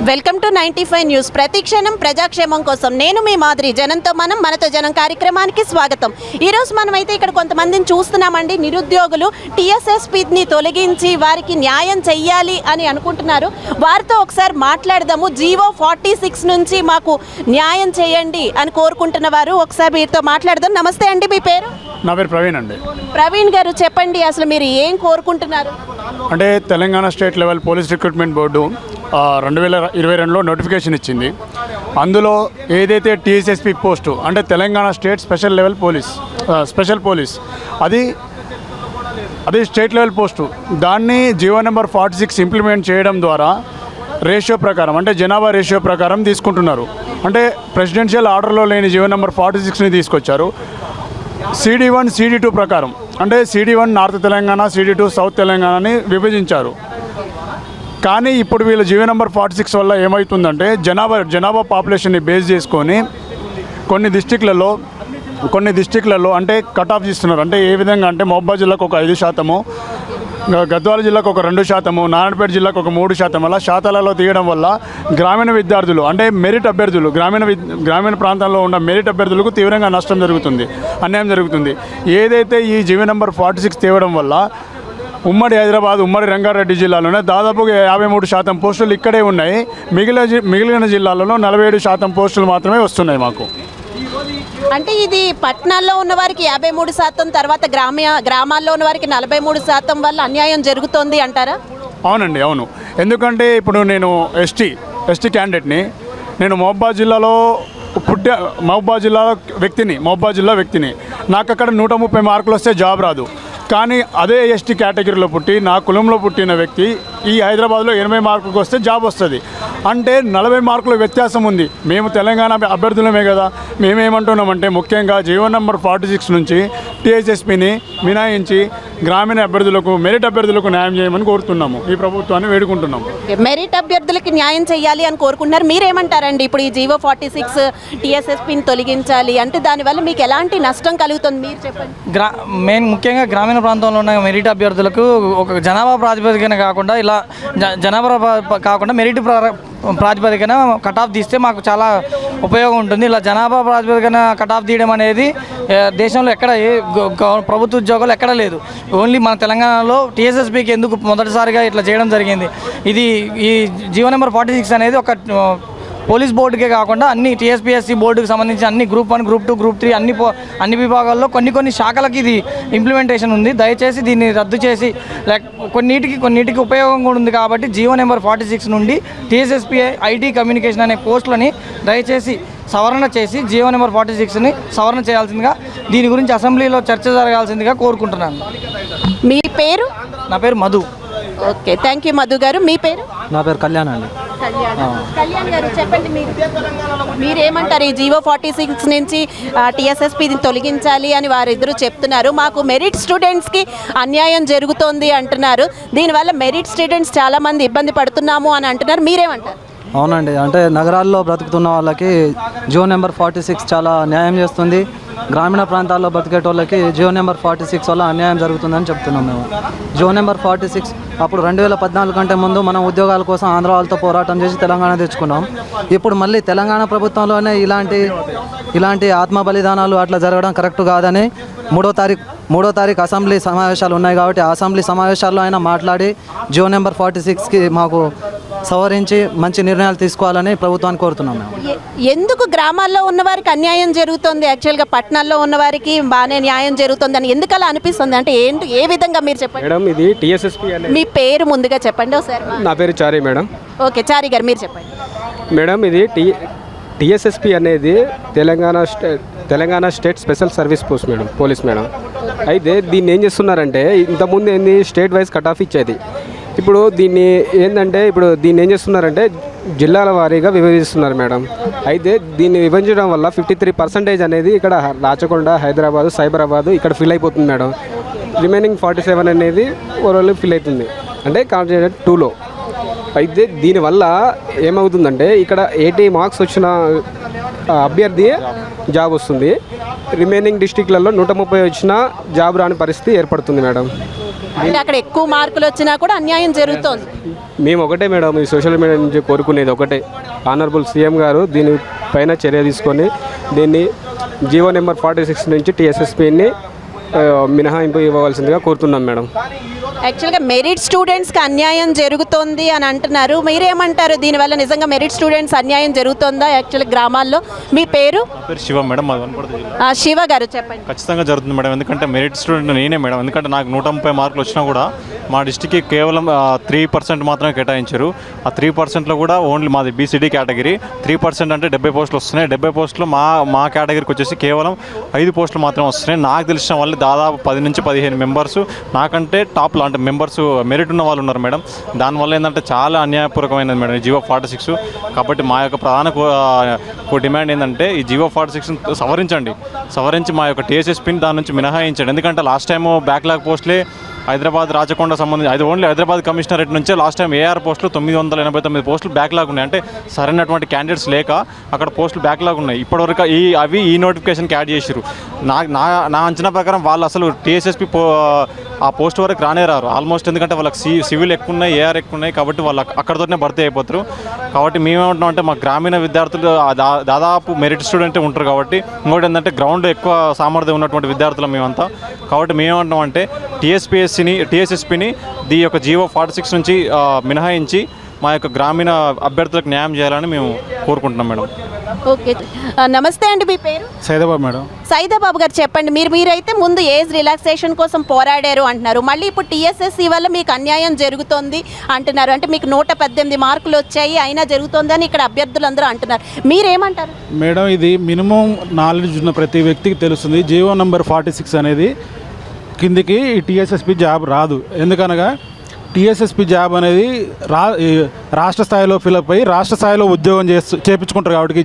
Welcome to 95 news. ప్రతిక్షణం ప్రజాక్షేమం కోసం నేను మీ మాదిరి. జనంతో మనం మనతో జనం కార్యక్రమానికి స్వాగతం. ఈరోజు మనమైతే ఇక్కడ కొంతమందిని చూస్తున్నామండి. నిరుద్యోగులు టీఎస్ఎస్పీని తొలగించి వారికి న్యాయం చెయ్యాలి అని అనుకుంటున్నారు. వారితో ఒకసారి మాట్లాడదాము. జీవో 46 నుంచి మాకు న్యాయం చేయండి అని కోరుకుంటున్న వారు ఒకసారి వీరితో మాట్లాడదాం. నమస్తే అండి, మీ పేరు? నా పేరు ప్రవీణ్ అండి. ప్రవీణ్ గారు చెప్పండి, అసలు మీరు ఏం కోరుకుంటున్నారు? అంటే Telangana state level police recruitment board 2022లో నోటిఫికేషన్ ఇచ్చింది. అందులో ఏదైతే టీఎస్ఎస్పీ పోస్టు అంటే Telangana state special level special police అది స్టేట్ లెవెల్ పోస్టు, దాన్ని జీవో నెంబర్ 46 ఇంప్లిమెంట్ చేయడం ద్వారా రేషియో ప్రకారం అంటే జనాభా రేషియో ప్రకారం తీసుకుంటున్నారు. అంటే ప్రెసిడెన్షియల్ ఆర్డర్లో లేని జీవో నెంబర్ 46ని తీసుకొచ్చారు. CD1 CD2 ప్రకారం అంటే CD1 north Telangana, CD2 south తెలంగాణని విభజించారు. కానీ ఇప్పుడు వీళ్ళ జీవో నెంబర్ 46 వల్ల ఏమవుతుందంటే జనాభా పాపులేషన్ని బేస్ చేసుకొని కొన్ని డిస్టిక్లలో అంటే కట్ ఆఫ్ చేస్తున్నారు. అంటే ఏ విధంగా అంటే మహబూబాబాద్ జిల్లాకు ఒక 5%, గద్వాల జిల్లాకు ఒక 2%, నారాయణపేట జిల్లాకు ఒక 3%, అలా శాతాలలో తీయడం వల్ల గ్రామీణ విద్యార్థులు అంటే మెరిట్ అభ్యర్థులు గ్రామీణ ప్రాంతాల్లో ఉన్న మెరిట్ అభ్యర్థులకు తీవ్రంగా నష్టం జరుగుతుంది, అన్యాయం జరుగుతుంది. ఏదైతే ఈ జీవో నెంబర్ 46 తేవడం వల్ల ఉమ్మడి హైదరాబాద్, ఉమ్మడి రంగారెడ్డి జిల్లాలోనే దాదాపుగా 53% పోస్టులు ఇక్కడే ఉన్నాయి. మిగిలిన జిల్లాలలో 47% పోస్టులు మాత్రమే వస్తున్నాయి మాకు. అంటే ఇది పట్టణాల్లో ఉన్న వారికి 53%, తర్వాత గ్రామాల్లో ఉన్న వారికి 43% వల్ల అన్యాయం జరుగుతోంది అంటారా? అవునండి, అవును. ఎందుకంటే ఇప్పుడు నేను ఎస్టీ క్యాండిడేట్ని. నేను మహబూబాబాద్ జిల్లా వ్యక్తిని. నాకు అక్కడ 130 మార్కులు వస్తే జాబ్ రాదు. కానీ అదే ఎస్టీ కేటగిరీలో పుట్టి నా కులంలో పుట్టిన వ్యక్తి ఈ హైదరాబాద్లో 80 మార్కులకు వస్తే జాబ్ వస్తుంది. అంటే 40 మార్కుల వ్యత్యాసం ఉంది. మేము తెలంగాణ అభ్యర్థులమే కదా. మేమేమంటున్నామంటే ముఖ్యంగా జీవో నెంబర్ 46 నుంచి టీఎస్ఎస్పీని మినహాయించి గ్రామీణ అభ్యర్థులకు, మెరిట్ అభ్యర్థులకు న్యాయం చేయమని కోరుతున్నాము. ఈ ప్రభుత్వాన్ని వేడుకుంటున్నాము. మెరిట్ అభ్యర్థులకి న్యాయం చేయాలి అని కోరుకుంటున్నారు. మీరేమంటారండి? ఇప్పుడు ఈ జీవో 46 టీఎస్ఎస్పీని తొలగించాలి అంటే దానివల్ల మీకు ఎలాంటి నష్టం కలుగుతుంది మీరు చెప్పండి. ముఖ్యంగా గ్రామీణ ప్రాంతంలో ఉన్న మెరిట్ అభ్యర్థులకు ఒక జనాభా ప్రాతిపదికన కాకుండా ఇలా మెరిట్ ప్రాతిపదికన కట్ ఆఫ్ తీస్తే మాకు చాలా ఉపయోగం ఉంటుంది. ఇలా జనాభా ప్రాతిపదికన కట్ ఆఫ్ తీయడం అనేది దేశంలో ఎక్కడ ప్రభుత్వ ఉద్యోగాలు ఎక్కడ లేదు. ఓన్లీ మన తెలంగాణలో టీఎస్ఎస్పీకి ఎందుకు మొదటిసారిగా ఇట్లా చేయడం జరిగింది. ఈ జీవో నెంబర్ 46 అనేది ఒక పోలీస్ బోర్డుకే కాకుండా అన్ని టీఎస్పీఎస్సీ బోర్డుకి సంబంధించి అన్ని గ్రూప్ 1, గ్రూప్ 2, గ్రూప్ 3 అన్ని విభాగాల్లో కొన్ని శాఖలకి ఇది ఇంప్లిమెంటేషన్ ఉంది. దయచేసి దీన్ని రద్దు చేసి కొన్నిటికి ఉపయోగం కూడా ఉంది. కాబట్టి జీవో నెంబర్ 46 నుండి టీఎస్ఎస్పీ ఐటీ కమ్యూనికేషన్ అనే పోస్టులని దయచేసి సవరణ చేసి జీవో నెంబర్ 46ని సవరణ చేయాల్సిందిగా, దీని గురించి అసెంబ్లీలో చర్చ జరగాల్సిందిగా కోరుకుంటున్నాను. మీ పేరు? నా పేరు Madhu. Okay, thank you Madhu గారు. మీ పేరు? నా పేరు కళ్యాణ్ అండి. కళ్యాణ్ గారు చెప్పండి, మీరేమంటారు? ఈ జీవో 46 నుంచి టీఎస్ఎస్పీని తొలగించాలి అని వారిద్దరూ చెప్తున్నారు. మాకు మెరిట్ స్టూడెంట్స్కి అన్యాయం జరుగుతోంది అంటున్నారు. దీనివల్ల మెరిట్ స్టూడెంట్స్ చాలామంది ఇబ్బంది పడుతున్నాము అని అంటున్నారు. మీరేమంటారు? అవునండి, అంటే నగరాల్లో బ్రతుకుతున్న వాళ్ళకి జీవో నెంబర్ 46 చాలా న్యాయం చేస్తుంది. గ్రామీణ ప్రాంతాల్లో బతికేటోళ్ళకి జీవో నెంబర్ 46 వల్ల అన్యాయం జరుగుతుందని చెప్తున్నాం మేము. జీవో నెంబర్ 46 అప్పుడు 2014 కంటే ముందు మనం ఉద్యోగాల కోసం ఆంధ్ర వాళ్ళతో పోరాటం చేసి తెలంగాణ తెచ్చుకున్నాం. ఇప్పుడు మళ్ళీ తెలంగాణ ప్రభుత్వంలోనే ఇలాంటి ఆత్మ బలిదానాలు అట్లా జరగడం కరెక్ట్ కాదని 3వ తారీఖు అసెంబ్లీ సమావేశాలు ఉన్నాయి. కాబట్టి ఆ అసెంబ్లీ సమావేశాల్లో అయినా మాట్లాడి జీవో నెంబర్ 46కి మాకు సవరించి మంచి నిర్ణయాలు తీసుకోవాలని ప్రభుత్వాన్ని కోరుతున్నాం. ఎందుకు గ్రామాల్లో ఉన్న వారికి అన్యాయం జరుగుతుంది, యాక్చువల్గా పట్టణాల్లో ఉన్న వారికి బాగానే న్యాయం జరుగుతుంది అని ఎందుకు అలా అనిపిస్తుంది? అంటే ఏ విధంగా మీరు చెప్పండి మేడం. ఇది టీఎస్ఎస్పీ. మీ పేరు ముందుగా చెప్పండి ఒకసారి. నా పేరు చారి మేడం. ఓకే, చారి గారు మీరు చెప్పండి. మేడం, ఇది టీఎస్ఎస్పీ అనేది Telangana state special service post madam, police madam. అయితే దీన్ని ఏం చేస్తున్నారంటే ఇంతకుముందు ఏంది స్టేట్ వైజ్ కట్ ఆఫ్ ఇచ్చేది. ఇప్పుడు దీన్ని ఏం చేస్తున్నారంటే జిల్లాల వారీగా విభజిస్తున్నారు మేడం. అయితే దీన్ని విభజించడం వల్ల 53% అనేది ఇక్కడ రాచకొండ, హైదరాబాదు, సైబరాబాదు ఇక్కడ ఫిల్ అయిపోతుంది మేడం. రిమైనింగ్ 47 అనేది ఓవరాల్ ఫిల్ అవుతుంది అంటే కాన్స్టిట్యూయెంట్ 2లో. అయితే దీనివల్ల ఏమవుతుందంటే ఇక్కడ 80 మార్క్స్ వచ్చిన అభ్యర్థి జాబ్ వస్తుంది. రిమైనింగ్ డిస్టిక్లలో 130 వచ్చినా జాబ్ రాని పరిస్థితి ఏర్పడుతుంది మేడం. అంటే అక్కడ ఎక్కువ మార్కులు వచ్చినా కూడా అన్యాయం జరుగుతోంది. మేము ఒకటే మేడం, ఈ సోషల్ మీడియా నుంచి కోరుకునేది ఒకటే, ఆనరబుల్ సీఎం గారు దీనిపైన చర్య తీసుకొని దీన్ని జీవో నెంబర్ 46 నుంచి టీఎస్ఎస్పీని మినహాయింపు ఇవ్వవలసిందిగా కోరుతున్నాం మేడం. యాక్చువల్గా మెరిట్ స్టూడెంట్స్కి అన్యాయం జరుగుతోంది అని అంటున్నారు, మీరేమంటారు? దీనివల్ల నిజంగా మెరిట్ స్టూడెంట్స్ అన్యాయం జరుగుతుందా యాక్చువల్లీ గ్రామాల్లో? మీ పేరు? పేరు శివ మేడం, మాది వనపర్తి జిల్లా. శివ గారు చెప్పండి. ఖచ్చితంగా జరుగుతుంది మేడం, ఎందుకంటే మెరిట్ స్టూడెంట్ నేనే మేడం. ఎందుకంటే నాకు 130 మార్కులు వచ్చినా కూడా మా డిస్టిక్కి కేవలం 3% మాత్రమే కేటాయించారు. ఆ 3%లో కూడా ఓన్లీ మాది బీసీడీ కేటగిరీ. 3% అంటే 70 పోస్టులు వస్తున్నాయి. 70 పోస్టులు మా కేటగిరీకి వచ్చేసి కేవలం 5 పోస్టులు మాత్రమే వస్తున్నాయి. నాకు తెలిసిన వాళ్ళు దాదాపు 10 నుంచి 15 మెంబర్స్ నాకంటే టాప్లో అంటే మెంబర్స్ మెరిట్ ఉన్న వాళ్ళు ఉన్నారు మేడం. దానివల్ల ఏంటంటే చాలా అన్యాయపూర్వకమైనది మేడం ఈ జీవో 46. కాబట్టి మా యొక్క ప్రధాన డిమాండ్ ఏంటంటే ఈ జీవో 46 సవరించి మా యొక్క టీఎస్ఎస్పీని దాని నుంచి మినహాయించండి. ఎందుకంటే లాస్ట్ టైం బ్యాక్లాగ్ పోస్టులే హైదరాబాద్ రాచకొండ సంబంధించి అది ఓన్లీ హైదరాబాద్ కమిషనరేట్ నుంచే లాస్ట్ టైం ఏఆర్ పోస్టులు 989 పోస్టులు బ్యాక్లాగ్ ఉన్నాయి. అంటే సరైనటువంటి క్యాండిడేట్స్ లేక అక్కడ పోస్టులు బ్యాక్లాగ్ ఉన్నాయి. ఇప్పటివరకు ఈ నోటిఫికేషన్కి యాడ్ చేసారు. నా అంచనా ప్రకారం వాళ్ళు అసలు టీఎస్ఎస్పీ ఆ పోస్ట్ వరకు రానే రారు ఆల్మోస్ట్. ఎందుకంటే వాళ్ళకి సివిల్ ఎక్కువ ఉన్నాయి, ఏఆర్ ఎక్కువ ఉన్నాయి. కాబట్టి వాళ్ళు అక్కడతోనే భర్తీ అయిపోతారు. కాబట్టి మేమేమంటున్నాం అంటే మా గ్రామీణ విద్యార్థులు దాదాపు మెరిట్ స్టూడెంట్ ఉంటారు. కాబట్టి ఇంకోటి ఏంటంటే గ్రౌండ్ ఎక్కువ సామర్థ్యం ఉన్నటువంటి విద్యార్థులు మేమంతా. కాబట్టి మేమేమంటున్నాం అంటే టీఎస్ఎస్పీని ఈ యొక్క జీవో 46 నుంచి మినహాయించి మా యొక్క గ్రామీణ అభ్యర్థులకు న్యాయం చేయాలని మేము కోరుకుంటున్నాం మేడం. ఓకే, నమస్తే అండి. మీ పేరు? సైదాబాబు మేడం. సైదాబాబు గారు చెప్పండి, మీరైతే ముందు ఏజ్ రిలాక్సేషన్ కోసం పోరాడారు అంటున్నారు, మళ్ళీ ఇప్పుడు టీఎస్ఎస్సీ వల్ల మీకు అన్యాయం జరుగుతోంది అంటున్నారు. అంటే మీకు 118 మార్కులు వచ్చాయి అయినా జరుగుతోందని ఇక్కడ అభ్యర్థులందరూ అంటున్నారు, మీరేమంటారు? మేడం, ఇది మినిమం నాలెడ్జ్ ఉన్న ప్రతి వ్యక్తికి తెలుస్తుంది. జీవో నెంబర్ 46 అనేది కిందికి ఈ టీఎస్ఎస్పీ జాబ్ రాదు. ఎందుకనగా టీఎస్ఎస్పీ జాబ్ అనేది రాష్ట్ర స్థాయిలో ఫిలప్ అయ్యి రాష్ట్ర స్థాయిలో ఉద్యోగం చేపించుకుంటారు. కాబట్టి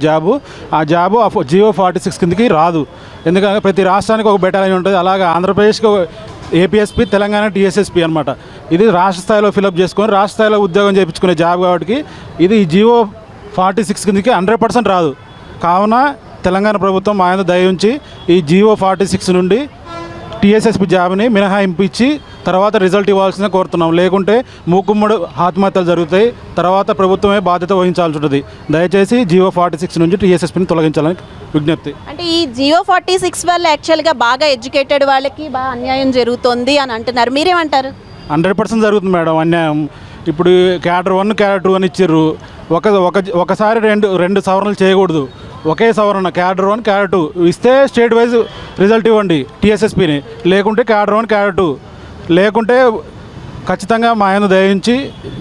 ఆ జాబు జీవో 46 కిందకి రాదు. ఎందుకంటే ప్రతి రాష్ట్రానికి ఒక బెటాలియన్ ఉంటుంది. అలాగే ఆంధ్రప్రదేశ్కి ఏపీఎస్పీ, తెలంగాణ టీఎస్ఎస్పీ అనమాట. ఇది రాష్ట్ర స్థాయిలో ఫిలప్ చేసుకొని రాష్ట్ర స్థాయిలో ఉద్యోగం చేయించుకునే జాబ్ కాబట్టి ఇది జీవో 46 కిందకి 100% రాదు. కావున తెలంగాణ ప్రభుత్వం ఆయన దయ ఉంచి ఈ జీవో 46 నుండి టీఎస్ఎస్పీ జాబ్ని మినహాయింపు ఇచ్చి తర్వాత రిజల్ట్ ఇవ్వాల్సిన కోరుతున్నాం. లేకుంటే మూకుమ్మడి ఆత్మహత్యలు జరుగుతాయి. తర్వాత ప్రభుత్వమే బాధ్యత వహించాల్సి ఉంటుంది. దయచేసి జీవో 46 నుంచి టీఎస్ఎస్పీని తొలగించాలని విజ్ఞప్తి. అంటే ఈ జీవో 46 వల్ల యాక్చువల్గా బాగా ఎడ్యుకేటెడ్ వాళ్ళకి బాగా అన్యాయం జరుగుతుంది అని అంటున్నారు, మీరేమంటారు? 100% జరుగుతుంది మేడం అన్యాయం. ఇప్పుడు క్యాడర్ 1, క్యాడర్ 2 అని ఇచ్చిర్రు. ఒకసారి రెండు సవరణలు చేయకూడదు. ఒకే సవరణ క్యాడర్ 1, క్యాడర్ 2 ఇస్తే స్టేట్ వైజ్ రిజల్ట్ ఇవ్వండి టీఎస్ఎస్పీని. లేకుంటే క్యాడర్ 1, క్యాడర్ 2 లేకుంటే ఖచ్చితంగా మా ఆయన దయించి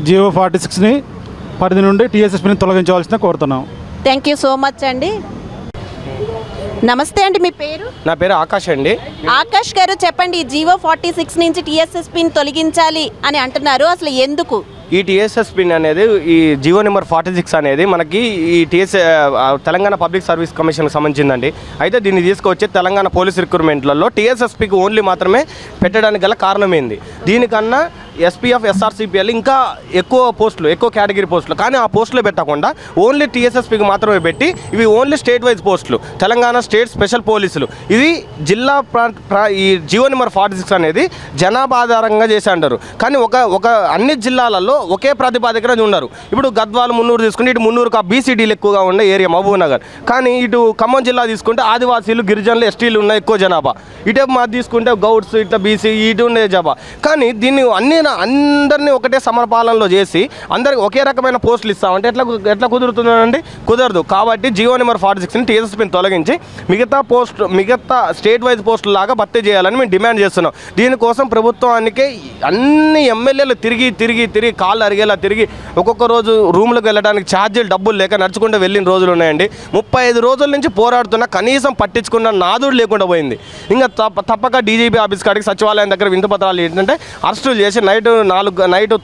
జీవో 46ని పరిధి నుండి టీఎస్ఎస్పీని తొలగించవలసిన కోరుతున్నాం. థ్యాంక్ యూ సో మచ్ అండి. నమస్తే అండి, మీ పేరు? నా పేరు ఆకాష్ అండి. ఆకాష్ గారు చెప్పండి, ఈ జీవో 46 నుంచి టీఎస్ఎస్పీని తొలగించాలి అని అంటున్నారు, అసలు ఎందుకు? ఈ టీఎస్ఎస్పీ అనేది ఈ జీవో నెంబర్ 46 అనేది మనకి ఈ తెలంగాణ పబ్లిక్ సర్వీస్ కమిషన్కి సంబంధించిందండి. అయితే దీన్ని తీసుకొచ్చి తెలంగాణ పోలీస్ రిక్రూట్మెంట్లలో టీఎస్ఎస్పీకి ఓన్లీ మాత్రమే పెట్టడానికి గల కారణం ఏంది? దీనికన్నా ఎస్పీఎఫ్, ఎస్ఆర్సీపీఎల్ ఇంకా ఎక్కువ పోస్టులు, ఎక్కువ కేటగిరీ పోస్టులు, కానీ ఆ పోస్టులు పెట్టకుండా ఓన్లీ టీఎస్ఎస్పీకి మాత్రమే పెట్టి ఇవి ఓన్లీ స్టేట్ వైజ్ పోస్టులు, తెలంగాణ స్టేట్ స్పెషల్ పోలీసులు. ఇది జిల్లా ఈ జీవో నెంబర్ 46 అనేది జనాభా ఆధారంగా చేసి అంటారు. కానీ ఒక అన్ని జిల్లాలలో ఒకే ప్రాతిపాదికన ఉన్నారు. ఇప్పుడు గద్వాల్, మున్నూరు తీసుకుంటే ఇటు మున్నూరుకు ఆ బీసీడీలు ఎక్కువగా ఉండే ఏరియా మహబూబ్ నగర్. కానీ ఇటు ఖమ్మం జిల్లా తీసుకుంటే ఆదివాసీలు, గిరిజనులు, ఎస్టీలు ఉన్న ఎక్కువ జనాభా. ఇటే మాది తీసుకుంటే గౌడ్స్, ఇట్లా బీసీ ఇటు ఉండే జనాభా. కానీ దీన్ని అందరినీ ఒకటే సమపాలనలో చేసి అందరికి ఒకే రకమైన పోస్టులు ఇస్తామంటే ఎట్లా కుదురుతుందండి? కుదరదు. కాబట్టి జీవో నెంబర్ 46ని టీఎస్ఎస్పీని తొలగించి మిగతా స్టేట్ వైజ్ పోస్టులు లాగా భర్తీ చేయాలని మేము డిమాండ్ చేస్తున్నాం. దీనికోసం ప్రభుత్వానికి అన్ని ఎమ్మెల్యేలు తిరిగి కాళ్ళు అరిగేలా తిరిగి ఒక్కొక్క రోజు రూమ్లకు వెళ్ళడానికి ఛార్జీలు డబ్బులు లేక నడుచుకుంటూ వెళ్ళిన రోజులు ఉన్నాయండి. 35 రోజుల నుంచి పోరాడుతున్నా కనీసం పట్టించుకున్న నాదుడు లేకుండా పోయింది. ఇంకా తప్పక డీజీపీ ఆఫీస్ కాడికి సచివాలయం దగ్గర వింత పత్రాలు ఏంటంటే అరెస్టులు చేసి నైట్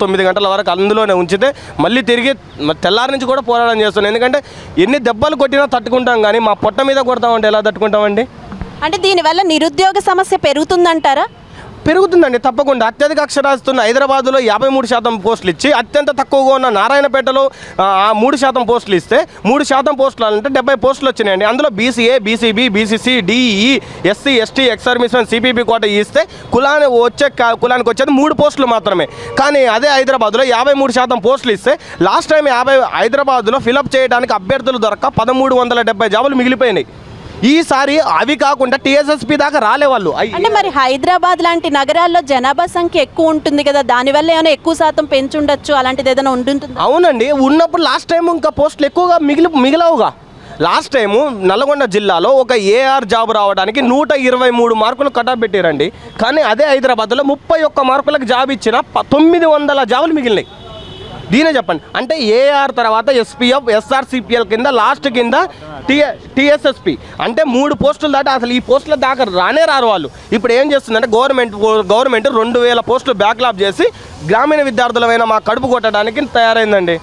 9 గంటల వరకు అందులోనే ఉంచితే మళ్ళీ తిరిగి తెల్లారి నుంచి కూడా పోరాటం చేస్తున్నాం. ఎందుకంటే ఎన్ని దెబ్బలు కొట్టినా తట్టుకుంటాం, కానీ మా పొట్ట మీద కొడతామంటే ఎలా తట్టుకుంటామండి? అంటే దీనివల్ల నిరుద్యోగ సమస్య పెరుగుతుందంటారా? పెరుగుతుందండి తప్పకుండా. అత్యధిక అక్షరాస్యత ఉన్న హైదరాబాద్లో 53% పోస్టులు ఇచ్చి అత్యంత తక్కువగా ఉన్న నారాయణపేటలో 3% పోస్టులు ఇస్తే 3% పోస్టులు అంటే 70 పోస్టులు వచ్చినాయండి. అందులో BCA, BCB, BCC, DE, SC, ST, ex servicemen, CPB కోట ఇస్తే కులానికి వచ్చేది 3 పోస్టులు మాత్రమే. కానీ అదే హైదరాబాద్లో 53% పోస్టులు ఇస్తే లాస్ట్ టైం హైదరాబాద్లో ఫిలప్ చేయడానికి అభ్యర్థులు దొరక్క 1370 జాబులు మిగిలిపోయినాయి. ఈసారి అవి కాకుండా టీఎస్ఎస్పీ దాకా రాలే వాళ్ళు. అంటే మరి హైదరాబాద్ లాంటి నగరాల్లో జనాభా సంఖ్య ఎక్కువ ఉంటుంది కదా, దానివల్ల ఏమైనా ఎక్కువ శాతం పెంచుండొచ్చు, అలాంటిది ఏదైనా ఉంటుంది? అవునండి, ఉన్నప్పుడు లాస్ట్ టైం ఇంకా పోస్టులు ఎక్కువగా మిగిలవుగా. లాస్ట్ టైము నల్గొండ జిల్లాలో ఒక ఏఆర్ జాబ్ రావడానికి 123 మార్కులు కటాఫ్ పెట్టారండి. కానీ అదే హైదరాబాద్లో 31 మార్కులకు జాబ్ ఇచ్చిన 900 జాబులు మిగిలినాయి. దీనే చెప్పండి. అంటే ఏఆర్ తర్వాత ఎస్పీఎఫ్, ఎస్ఆర్సిపిఎల్ కింద లాస్ట్ కింద టీఎస్ఎస్పి అంటే 3 పోస్టులు దాటి అసలు ఈ పోస్టుల దాకా రారు వాళ్ళు. ఇప్పుడు ఏం చేస్తుందంటే గవర్నమెంట్ 2000 పోస్టులు బ్యాక్లాప్ చేసి గ్రామీణ విద్యార్థులమైన మా కడుపు కొట్టడానికి తయారైందండి.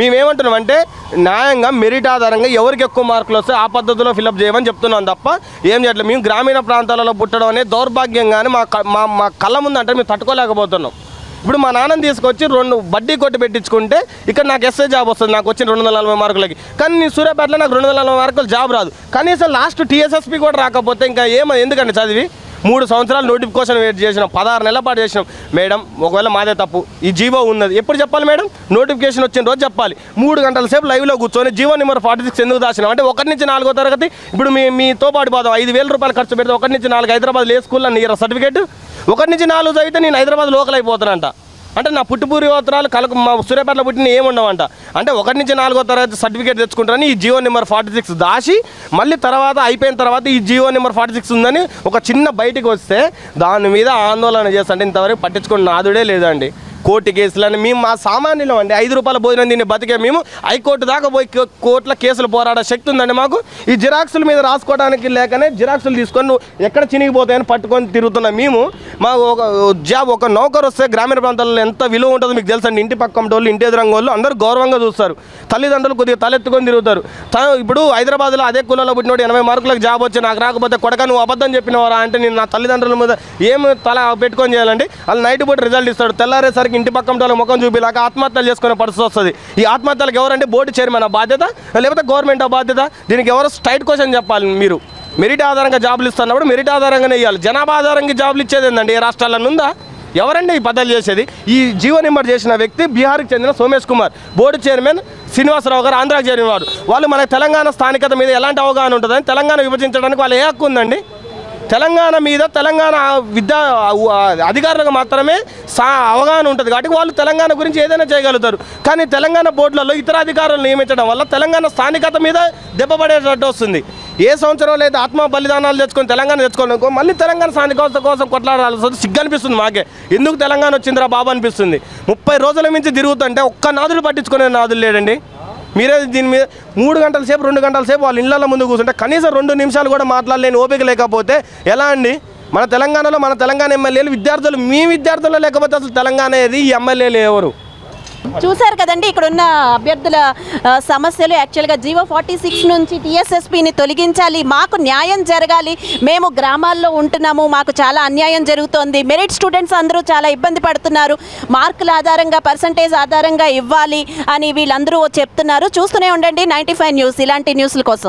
మేమేమంటున్నామంటే న్యాయంగా మెరిట్ ఆధారంగా ఎవరికి ఎక్కువ మార్కులు వస్తే ఆ పద్ధతిలో ఫిలప్ చేయమని చెప్తున్నాం తప్ప ఏం చేయట్లేదు. మేము గ్రామీణ ప్రాంతాలలో పుట్టడం అనేది దౌర్భాగ్యంగానే మా కళ్ళ ముందంటే మేము తట్టుకోలేకపోతున్నాం. ఇప్పుడు మా నాన్నని తీసుకొచ్చి 2 బడ్డీ కొట్టి పెట్టించుకుంటే ఇక్కడ నాకు ఎస్ఐ జాబ్ వస్తుంది, నాకు వచ్చిన 240 మార్కులకి. కానీ నేను సూర్యాపేటలో నాకు 240 మార్కులు జాబ్ రాదు. కనీసం లాస్ట్ టీఎస్ఎస్పీ కూడా రాకపోతే ఇంకా ఎందుకంటే చదివి 3 సంవత్సరాలు నోటిఫికేషన్ వెయిట్ చేసినాం, 16 నెలల పాటు చేసినాం. మేడం ఒకవేళ మాదే తప్పు, ఈ జీవో ఉన్నది ఎప్పుడు చెప్పాలి మేడం? నోటిఫికేషన్ వచ్చిన రోజు చెప్పాలి. 3 గంటల సేపు లైవ్లో కూర్చొని జీవో నెంబర్ 46 ఎందుకు దాచినాం అంటే 1 నుంచి 4వ తరగతి ఇప్పుడు మీతో పాటు పోదాం 5000 రూపాయలు ఖర్చు పెడితే 1 నుంచి 4 హైదరాబాద్లో ఏ స్కూల్లో నీ సర్టిఫికేట్ 1 నుంచి 4 చదివితే నేను హైదరాబాద్ లోకల్ అయిపోతానంట. అంటే నా పుట్టుపూరి యోత్రాలు మా సూర్యాపేటలో పుట్టిన ఏముండవంట. అంటే 1 నుంచి 4వ తరగతి సర్టిఫికేట్ తెచ్చుకుంటారని ఈ జీవో నెంబర్ 46 దాచి మళ్ళీ తర్వాత అయిపోయిన తర్వాత ఈ జీవో నెంబర్ 46 ఉందని ఒక చిన్న బయటికి వస్తే దాని మీద ఆందోళన చేస్తుంటే ఇంతవరకు పట్టించుకున్న నాదుడే లేదండి. కోర్టు కేసులని మేము మా సామాన్యులం అండి. 5 రూపాయల భోజనం తిని బతికే మేము హైకోర్టు దాకా పోయి కోర్టుల కేసులు పోరాడే శక్తి ఉందండి మాకు. ఈ జిరాక్సుల మీద రాసుకోవడానికి లేకనే జిరాక్సులు తీసుకొని ఎక్కడ చినిగిపోతాయని పట్టుకొని తిరుగుతున్నాం మేము. మాకు ఒక నౌకరు వస్తే గ్రామీణ ప్రాంతాల్లో ఎంత విలువ ఉంటుందో మీకు తెలుసండి. ఇంటి పక్కన వాళ్ళు, ఇంటి ఎదురంగ వాళ్ళు అందరూ గౌరవంగా చూస్తారు. తల్లిదండ్రులు కొద్దిగా తలెత్తుకొని తిరుగుతారు. ఇప్పుడు హైదరాబాద్లో అదే కులంలో పుట్టినోడు 80 మార్కులకు జాబ్ వచ్చి నాకు రాకపోతే కొడక నువ్వు అబద్ధం చెప్పినవారా అంటే నేను నా తల్లిదండ్రుల మీద ఏం తల పెట్టుకొని చేయాలండి? వాళ్ళు నైట్ పూట రిజల్ట్ ఇస్తాడు, తెల్లారేసరికి ఇంటి పక్కన వాళ్ళ ముఖం చూపిలాక ఆత్మహత్యలు చేసుకునే పరిస్థితి వస్తుంది. ఈ ఆత్మహత్యలకు ఎవరంటే బోర్డు చైర్మన్ బాధ్యత లేకపోతే గవర్నమెంట్ బాధ్యత? దీనికి ఎవరు స్ట్రైట్ క్వశ్చన్ చెప్పాలి. మీరు మెరిట్ ఆధారంగా జాబులు ఇస్తున్నప్పుడు మెరిట్ ఆధారంగానే ఇవ్వాలి. జనాభా ఆధారంగా జాబులు ఇచ్చేది ఏంటండి? ఏ రాష్ట్రాల్లో ఉందా? ఎవరండి ఈ పద్ధతులు చేసేది? ఈ జీవో నెంబర్ చేసిన వ్యక్తి బీహార్కి చెందిన సోమేష్ కుమార్, బోర్డు చైర్మన్ శ్రీనివాసరావు గారు ఆంధ్రాకి చేరిన వాడు. వాళ్ళు మన తెలంగాణ స్థానికత మీద ఎలాంటి అవగాహన ఉంటుందని తెలంగాణ విభజించడానికి వాళ్ళు ఏ హక్కు ఉందండి? తెలంగాణ మీద తెలంగాణ విద్యా అధికారులకు మాత్రమే అవగాహన ఉంటుంది కాబట్టి వాళ్ళు తెలంగాణ గురించి ఏదైనా చేయగలుగుతారు. కానీ తెలంగాణ బోర్డులలో ఇతర అధికారులు నియమించడం వల్ల తెలంగాణ స్థానికత మీద దెబ్బపడేటట్టు వస్తుంది. ఏ సంవత్సరం లేదా ఆత్మ బలిదానాలు తెచ్చుకొని తెలంగాణ తెచ్చుకోలేకో మళ్ళీ తెలంగాణ స్థానికత కోసం కొట్లాడాల్సి వస్తుంది. సిగ్గు అనిపిస్తుంది మాకే. ఎందుకు తెలంగాణ వచ్చిందిరా బాబు అనిపిస్తుంది. 30 రోజుల మించి తిరుగుతుంటే ఒక్క నాదులు పట్టించుకునే నాదులు లేడండి. మీరే దీని మీద 3 గంటల సేపు 2 గంటల సేపు వాళ్ళ ఇళ్ళ ముందు కూర్చుంటే కనీసం 2 నిమిషాలు కూడా మాట్లాడలేని ఓపిక లేకపోతే ఎలా అండి? మన తెలంగాణలో మన తెలంగాణ ఎమ్మెల్యేలు విద్యార్థులు మీ విద్యార్థులు లేకపోతే అసలు తెలంగాణ ఏది? ఈ ఎమ్మెల్యేలు ఎవరు? చూశారు కదండి ఇక్కడ ఉన్న అభ్యర్థుల సమస్యలు. యాక్చువల్గా జీవో 46 నుంచి టీఎస్ఎస్పీని తొలగించాలి, మాకు న్యాయం జరగాలి, మేము గ్రామాల్లో ఉంటున్నాము, మాకు చాలా అన్యాయం జరుగుతోంది, మెరిట్ స్టూడెంట్స్ అందరూ చాలా ఇబ్బంది పడుతున్నారు, మార్కుల ఆధారంగా పర్సంటేజ్ ఆధారంగా ఇవ్వాలి అని వీళ్ళందరూ చెప్తున్నారు. చూస్తూనే ఉండండి 95 న్యూస్, ఇలాంటి న్యూస్ల కోసం.